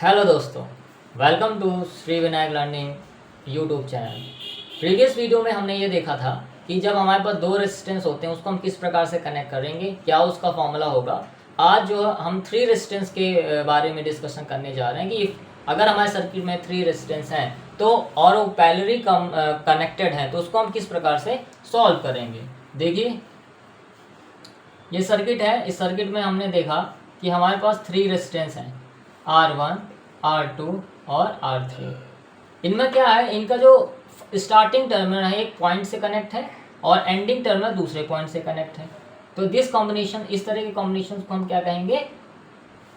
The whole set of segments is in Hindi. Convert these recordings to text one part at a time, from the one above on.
हेलो दोस्तों, welcome to Shri Vinayak learning YouTube channel. Previous video में हमने ये देखा था कि जब हमारे पास दो रेजिस्टेंस होते हैं उसको हम किस प्रकार से कनेक्ट करेंगे, क्या उसका फॉर्मूला होगा। आज जो हम थ्री रेजिस्टेंस के बारे में डिस्कशन करने जा रहे हैं कि अगर हमारे सर्किट में थ्री रेजिस्टेंस हैं तो और वो पैरेलली कनेक्टेड हैं तो उसको हम किस प्रकार से सॉल्व करेंगे। देखिए ये सर्किट है, इस सर्किट में हमने देखा कि हमारे पास थ्री रेजिस्टेंस हैं R1, R2 और R3। इनमें क्या है, इनका जो स्टार्टिंग टर्मिनल है एक पॉइंट से कनेक्ट है और एंडिंग टर्मिनल दूसरे पॉइंट से कनेक्ट है। तो दिस कॉम्बिनेशन, इस तरह के कॉम्बिनेशन को हम क्या कहेंगे,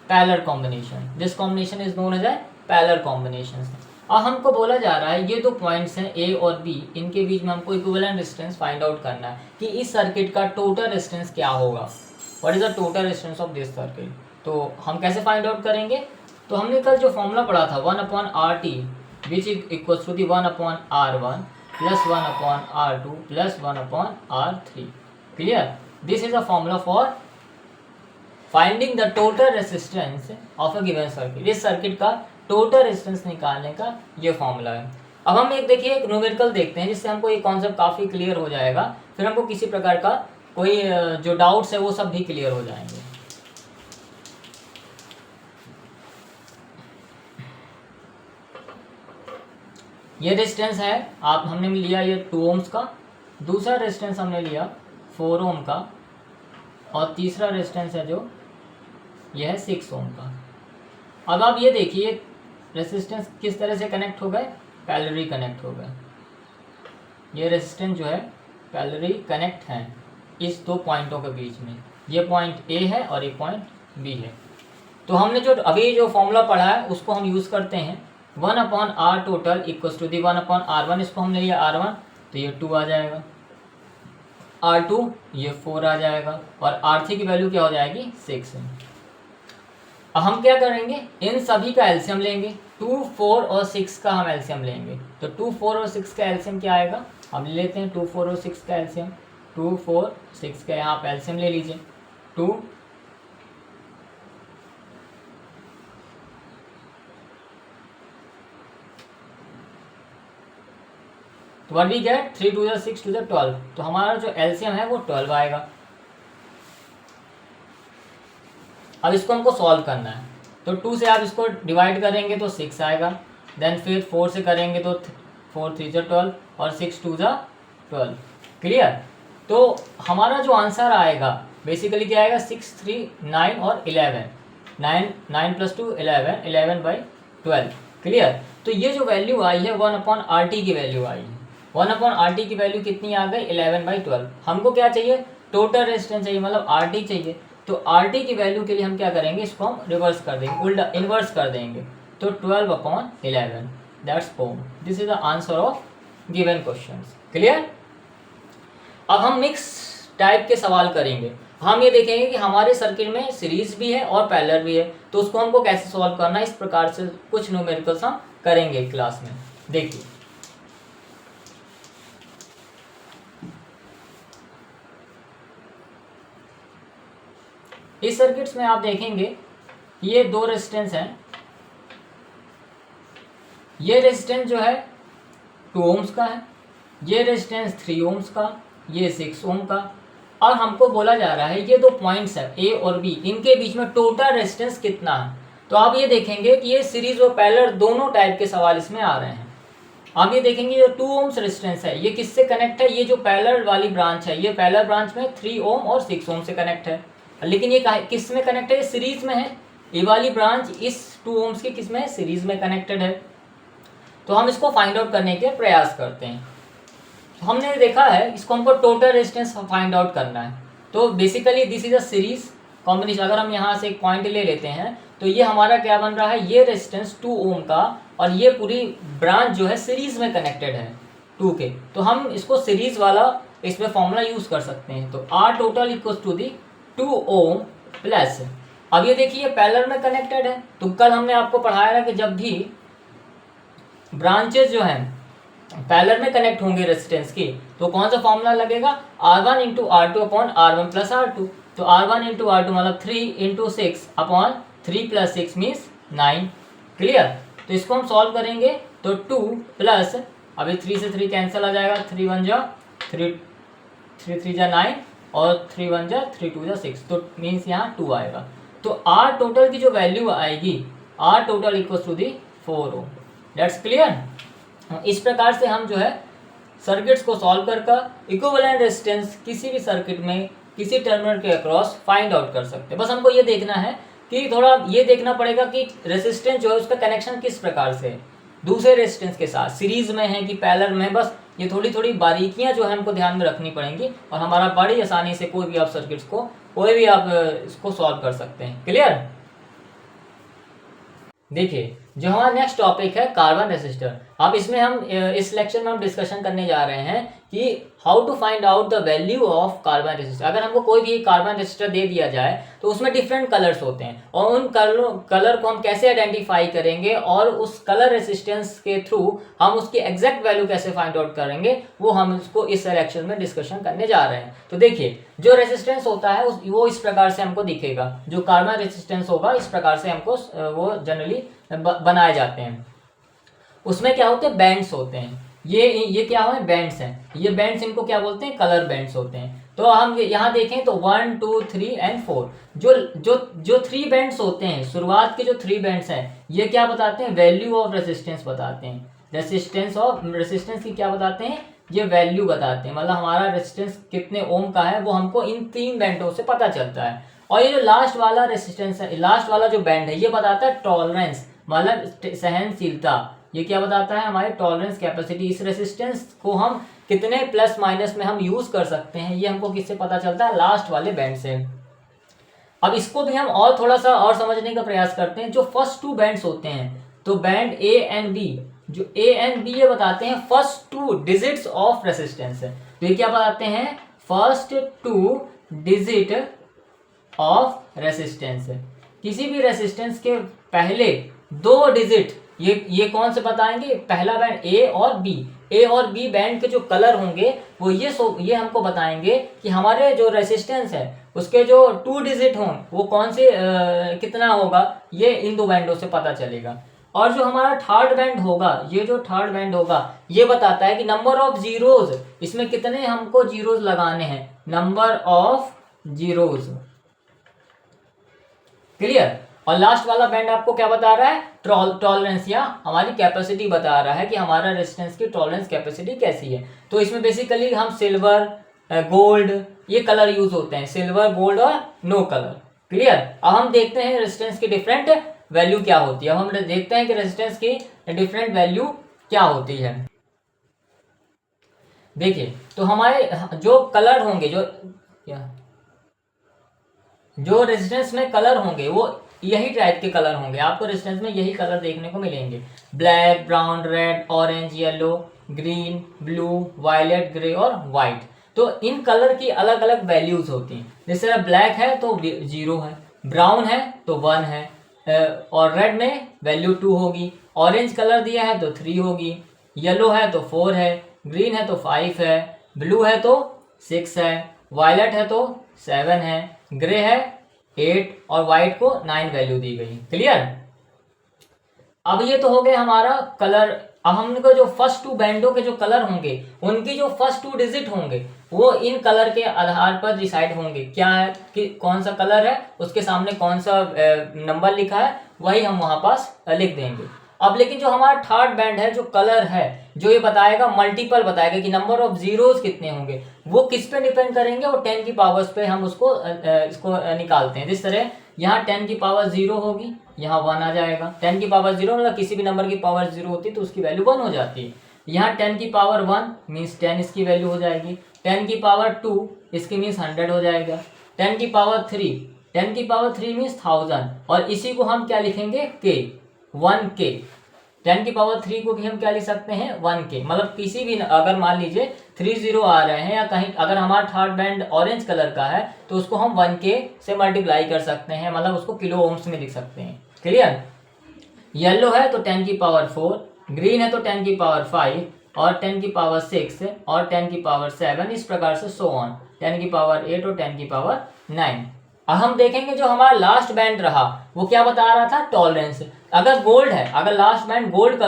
parallel combination. This combination is known as a parallel combination. अब हमको बोला जा रहा है ये दो पॉइंट्स हैं A और B, इनके बीच में हमको इक्विवेलेंट रेजिस्टेंस फाइंड आउट करना है कि इस सर्किट का टोटल रेजिस्टेंस क्या होगा। What is the total resistance of this circuit. तो हम कैसे फाइंड आउट करेंगे, तो हमने कल जो फॉर्मूला पढ़ा था 1/RT which is equals to the 1/R1 plus 1/R2 plus 1/R3। Clear, this is a formula for finding the total resistance of a given circuit. इस सर्किट का टोटल रेजिस्टेंस निकालने का ये फॉर्मूला है। अब हम एक देखिए एक न्यूमेरिकल देखते हैं जिससे हमको ये कॉन्सेप्ट काफ़ी क्लियर हो जाएगा, फिर हमको किसी प्रकार का कोई जो डाउट्स है वो सब भी क्लियर हो जाएंगे। ये रेजिस्टेंस है, आप हमने लिया ये 2 ओम्स का, दूसरा रेजिस्टेंस हमने लिया 4 ओम का और तीसरा रेजिस्टेंस है जो यह है 6 ओम का। अब आप ये देखिए रेजिस्टेंस किस तरह से कनेक्ट हो गए, पैरेलली कनेक्ट हो गए। ये रेजिस्टेंस जो है पैरेलली कनेक्ट हैं इस दो पॉइंटों के बीच में। ये पॉइंट A है और ये पॉइंट B है। तो हमने जो अभी जो फॉर्मूला पढ़ा है उसको हम यूज़ करते हैं। 1/R total equals to the 1/R1, इसको हमने लिया R1 तो ये 2 आ जाएगा, R2 ये 4 आ जाएगा और R3 की वैल्यू क्या हो जाएगी 6 है। अब हम क्या करेंगे, इन सभी का एलसीएम लेंगे। 2, 4 और 6 का हम एलसीएम लेंगे। तो 2, 4 और 6 का एलसीएम क्या आएगा, हम ले लेते हैं 2, 4 और 6 का एलसीएम। 2, 4, 6 का यहाँ पे एलसीएम ले लीजिए। 2 तो व्हाट वी गेट 3 2 6 2 12। तो हमारा जो एलसीएम है वो 12 आएगा। अब इसको हमको सॉल्व करना है, तो 2 से आप इसको डिवाइड करेंगे तो 6 आएगा। देन फिर 4 से करेंगे तो 4 3 12 और 6 2 12। क्लियर, तो हमारा जो आंसर आएगा बेसिकली क्या आएगा, 6 3 9 और 11। 9 + 2 11, 11/12। क्लियर, तो ये जो वैल्यू आई है 1/RT की वैल्यू आई है। 1/RT की वैल्यू कितनी आ गई, 11/12। हमको क्या चाहिए, टोटल रेजिस्टेंस चाहिए, मतलब RT चाहिए। तो RT की वैल्यू के लिए हम क्या करेंगे, इसको हम रिवर्स कर देंगे, उल्टा इन्वर्स कर देंगे। तो 12/11 that's ohm. This is the answer of given question. Clear, अब हम मिक्स टाइप के सवाल करेंगे। हम ये देखेंगे कि हमारे सर्किट में सीरीज भी है और पैरेलल भी है, तो उसको हमको कैसे सॉल्व करना है, इस प्रकार से कुछ न्यूमेरिकल्स हम करेंगे क्लास में। देखिए इस सर्किट्स में आप देखेंगे ये दो रेजिस्टेंस हैं। ये रेजिस्टेंस जो है 2 ओम्स का है, ये रेजिस्टेंस 3 ओम्स का, ये 6 ओम का। और हमको बोला जा रहा है ये दो पॉइंट्स है A और B, इनके बीच में टोटल रेजिस्टेंस कितना है। तो आप ये देखेंगे कि ये सीरीज और पैरेलल दोनों टाइप के सवाल इसमें आ रहे हैं। आप ये देखेंगे ये 2 ओम्स रेजिस्टेंस है, ये किससे कनेक्ट है, ये जो पैरेलल वाली ब्रांच है, ये पैरेलल ब्रांच में 3 ओम और 6 ओम से कनेक्ट है। लेकिन ये किस में कनेक्ट है, ये सीरीज में है। ये वाली ब्रांच इस 2 ओम्स की किस में है, सीरीज में कनेक्टेड है। तो हम इसको फाइंड आउट करने के प्रयास करते हैं। तो हमने देखा है इसको हमको टोटल रेजिस्टेंस फाइंड आउट करना है। तो basically this is a series combination. अगर हम यहाँ से एक पॉइंट ले लेते हैं तो ये हमारा क्या बन रहा है, ये रेजिस्टेंस 2 ओम का और ये पूरी ब्रांच जो है सीरीज में कनेक्टेड है 2 के। तो हम इसको सीरीज वाला इसमें फॉर्मूला यूज कर सकते हैं। तो R total equals to the 2 ohm plus, अब ये देखिए पैरेलल में कनेक्टेड है। तो कल हमने आपको पढ़ाया था कि जब भी ब्रांचेस जो हैं पैरेलल में कनेक्ट होंगे रेजिस्टेंस की तो कौन सा फॉर्मूला लगेगा, R1 × R2 upon R1 + R2। तो R1 × R2 मतलब 3 × 6 अपॉन 3 + 6 मीन्स 9। क्लियर। तो इसको हम सॉल्व करेंगे तो 2 प्लस, अभी 3 से 3 कैंसिल आ जाएगा, 3 1 जा 3, 3 3 जा 9 और 3 1 जा 3 2 जा 6, तो मीन्स यहाँ 2 आएगा। तो आर टोटल की जो वैल्यू आएगी, R total equal to the 4 ohm. That's clear. इस प्रकार से हम जो है सर्किट्स को सॉल्व कर इक्विवेलेंट रेजिस्टेंस किसी भी सर्किट में किसी टर्मिनल के अक्रॉस फाइंड आउट कर सकते हैं। बस हमको ये देखना है कि थोड़ा ये देखना पड़ेगा कि रेजिस्टेंस जो है उसका कनेक्शन किस प्रकार से है दूसरे रेजिस्टेंस के साथ, सीरीज में है कि पैरेलल में। बस ये थोड़ी थोड़ी बारीकियां जो है हमको ध्यान में रखनी पड़ेंगी और हमारा बड़ी आसानी से कोई भी आप सर्किट्स को कोई भी आप इसको सॉल्व कर सकते हैं। क्लियर। देखिए जो हमारा नेक्स्ट टॉपिक है कार्बन रेसिस्टर। अब इसमें हम इस लेक्चर में हम डिस्कशन करने जा रहे हैं कि how to find out the value of carbon resistor. अगर हमको कोई भी कार्बन रेसिस्टर दे दिया जाए तो उसमें डिफरेंट कलर्स होते हैं और उन कलर को हम कैसे आइडेंटिफाई करेंगे और उस कलर रेसिस्टेंस के थ्रू हम उसकी एग्जैक्ट वैल्यू कैसे फाइंड आउट करेंगे, वो हम उसको इस लेक्चर में डिस्कशन करने जा रहे हैं। तो देखिए जो रेसिस्टेंस होता है वो इस प्रकार से हमको दिखेगा। जो कार्बन रेसिस्टेंस होगा इस प्रकार से हमको वो जनरली बनाए जाते हैं। उसमें क्या होते हैं, बैंड्स होते हैं। ये क्या है, बैंड्स हैं। ये बैंड्स इनको क्या बोलते हैं, कलर बैंड्स होते हैं। तो हम यहाँ देखें तो 1 2 3 एंड 4 जो 3 बैंड्स होते हैं, शुरुआत के जो 3 बैंड्स हैं, ये क्या बताते हैं, वैल्यू ऑफ रेसिस्टेंस बताते हैं। रेसिस्टेंस की क्या बताते हैं, ये वैल्यू बताते हैं। मतलब हमारा रेसिस्टेंस कितने ओम का है वो हमको इन 3 बैंडों से पता चलता है। और ये जो लास्ट वाला रेसिस्टेंस है, लास्ट वाला जो बैंड है, ये बताता है टॉलरेंस, मतलब सहनशीलता। ये क्या बताता है, हमारी टॉलरेंस कैपेसिटी। इस रेसिस्टेंस को हम कितने प्लस माइनस में हम यूज कर सकते हैं, ये हमको किससे पता चलता है, लास्ट वाले बैंड से। अब इसको भी हम और थोड़ा सा और समझने का प्रयास करते हैं। जो फर्स्ट 2 बैंड्स होते हैं, तो बैंड ए एंड बी, जो ए एंड बी ये बताते हैं फर्स्ट 2 डिजिट्स ऑफ रेसिस्टेंस। तो ये क्या बताते हैं, फर्स्ट 2 डिजिट ऑफ रेसिस्टेंस। किसी भी रेसिस्टेंस के पहले 2 डिजिट ये कौन से बताएंगे, पहला बैंड ए और बी बैंड के जो कलर होंगे वो ये हमको बताएंगे कि हमारे जो रेसिस्टेंस है उसके जो 2 डिजिट हों वो कौन से कितना होगा, ये इन 2 बैंडों से पता चलेगा। और जो हमारा थर्ड बैंड होगा, ये जो थर्ड बैंड होगा ये बताता है कि नंबर ऑफ जीरोज, इसमें कितने हमको जीरोज लगाने हैं, नंबर ऑफ जीरोज। क्लियर। और लास्ट वाला बैंड आपको क्या बता रहा है, टॉलरेंस या हमारी कैपेसिटी बता रहा है कि हमारा रेजिस्टेंस की टॉलरेंस कैपेसिटी कैसी है। तो इसमें बेसिकली हम सिल्वर, गोल्ड, ये कलर यूज होते हैं, सिल्वर, गोल्ड और नो कलर। क्लियर। अब हम देखते हैं रेजिस्टेंस की डिफरेंट वैल्यू क्या होती है। अब हम देखते हैं कि रेजिस्टेंस की डिफरेंट वैल्यू क्या होती है। देखिए तो हमारे जो कलर होंगे, जो रेजिस्टेंस में कलर होंगे वो यही टाइप के कलर होंगे। आपको रेजिस्टेंस में यही कलर देखने को मिलेंगे, black, brown, red, orange, yellow, green, blue, violet, grey और व्हाइट। तो इन कलर की अलग अलग वैल्यूज होती हैं। जिस तरह ब्लैक है तो 0 है, ब्राउन है तो 1 है, और रेड में वैल्यू 2 होगी, ऑरेंज कलर दिया है तो 3 होगी, येलो है तो 4 है, ग्रीन है तो 5 है, ब्लू है तो 6 है, वायलेट है तो 7 है, ग्रे है 8 और व्हाइट को 9 वैल्यू दी गई। क्लियर। अब ये तो हो गए हमारा कलर। अब हमको जो फर्स्ट 2 बैंडों के जो कलर होंगे उनकी जो फर्स्ट 2 डिजिट होंगे वो इन कलर के आधार पर डिसाइड होंगे। क्या है कि कौन सा कलर है, उसके सामने कौन सा नंबर लिखा है, वही हम वहां पास लिख देंगे। अब लेकिन जो हमारा थर्ड बैंड है, जो कलर है, जो ये बताएगा, मल्टीपल बताएगा कि नंबर ऑफ जीरोस कितने होंगे, वो किस पे डिपेंड करेंगे, वो 10 की पावर्स पे हम इसको निकालते हैं। जिस तरह यहाँ 10 की पावर 0 होगी, यहाँ 1 आ जाएगा। 10 की पावर 0 मतलब किसी भी नंबर की पावर 0 होती है तो उसकी वैल्यू 1 हो जाती है। यहाँ 10 की पावर 1 मीन्स 10 इसकी वैल्यू हो जाएगी। 10 की पावर 2 इसकी मीन्स 100 हो जाएगा। 10 की पावर 3 मीन्स 1000, और इसी को हम क्या लिखेंगे, के, 1K। 10 की पावर 3 को भी हम क्या लिख सकते हैं, 1K। मतलब किसी भी, अगर मान लीजिए 30 आ रहे हैं या कहीं अगर हमारा थर्ड बैंड ऑरेंज कलर का है तो उसको हम 1K से मल्टीप्लाई कर सकते हैं, मतलब उसको किलो ओम्स में लिख सकते हैं। क्लियर। येलो है तो 10 की पावर 4, ग्रीन है तो 10 की पावर 5 और 10 की पावर 6 और 10 की पावर 7, इस प्रकार से सो ऑन, 10 की पावर 8 और 10 की पावर 9। अब हम देखेंगे जो हमारा लास्ट बैंड रहा वो क्या बता रहा था, टॉलरेंस। अगर गोल्ड है, अगर लास्ट बैंड गोल्ड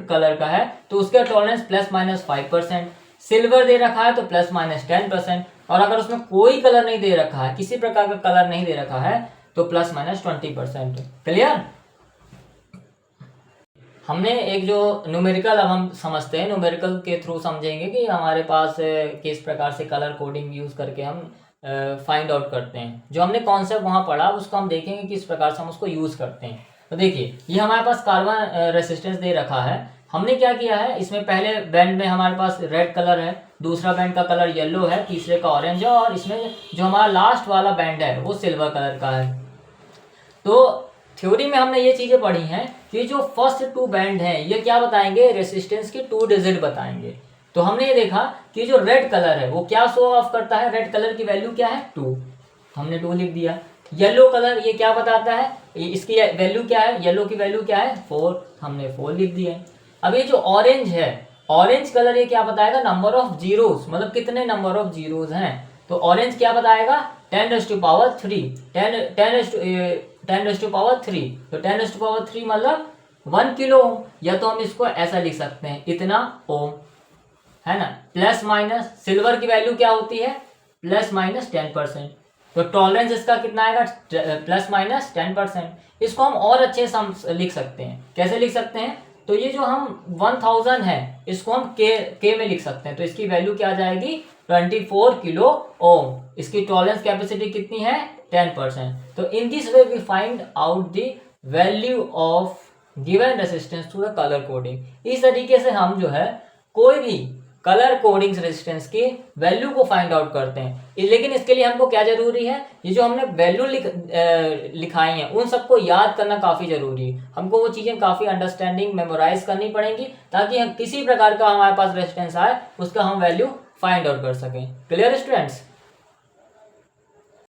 कलर का है तो उसका टॉलरेंस ±5%। सिल्वर दे रखा है तो ±10%। और अगर उसमें कोई कलर नहीं दे रखा है, किसी प्रकार का कलर नहीं दे रखा है, तो +-20%। क्लियर? हमने एक जो न्यूमेरिकल, अब हम समझते हैं, न्यूमेरिकल के थ्रू समझेंगे कि हमारे पास किस प्रकार से कलर कोडिंग यूज करके हम फाइंड आउट करते हैं। जो हमने कॉन्सेप्ट वहाँ पढ़ा उसको हम देखेंगे किस प्रकार से हम उसको यूज करते हैं। तो देखिए, ये हमारे पास कार्बन रेसिस्टेंस दे रखा है। हमने क्या किया है, इसमें पहले बैंड में हमारे पास रेड कलर है, दूसरा बैंड का कलर येलो है, तीसरे का ऑरेंज है, और इसमें जो हमारा लास्ट वाला बैंड है वो सिल्वर कलर का है। तो थ्योरी में हमने ये चीजें पढ़ी हैं कि जो फर्स्ट 2 बैंड हैं ये क्या बताएंगे, रेसिस्टेंस की 2 डिजिट बताएंगे। तो हमने ये देखा कि जो रेड कलर है वो क्या शो ऑफ करता है, रेड कलर की वैल्यू क्या है 2, हमने 2 लिख दिया। येलो कलर ये क्या बताता है, इसकी वैल्यू क्या है, येलो की वैल्यू क्या है 4, हमने 4 लिख दिया। अब ये जो ऑरेंज है, ऑरेंज कलर ये क्या बताएगा, नंबर ऑफ जीरोस, मतलब कितने नंबर ऑफ जीरोस हैं। तो ऑरेंज क्या बताएगा 10⁻3, 10⁻3, तो 10⁻3 मतलब 1 किलो ओम, या तो हम इसको ऐसा लिख सकते हैं, इतना ओम, है ना। प्लस माइनस सिल्वर की वैल्यू क्या होती है, ±10%। तो टॉलरेंस इसका कितना आएगा, ±10%। इसको हम और अच्छे से लिख सकते हैं, कैसे लिख सकते हैं, तो ये जो हम 1000 है इसको हम के में लिख सकते हैं। तो इसकी वैल्यू क्या आ जाएगी 24 किलो ओम। इसकी टॉलरेंस कैपेसिटी कितनी है 10%। तो in this way we find out the value of given resistance through the colour coding. इस तरीके से हम जो है कोई भी कलर कोडिंग रेजिस्टेंस की वैल्यू को फाइंड आउट करते हैं। लेकिन इसके लिए हमको क्या जरूरी है, ये जो हमने वैल्यू लिखाई हैं उन सबको याद करना काफी जरूरी है। हमको वो चीजें काफी अंडरस्टैंडिंग मेमोराइज करनी पड़ेंगी ताकि हम किसी प्रकार का हमारे पास रेजिस्टेंस आए उसका हम वैल्यू फाइंड आउट कर सकें। Clear students?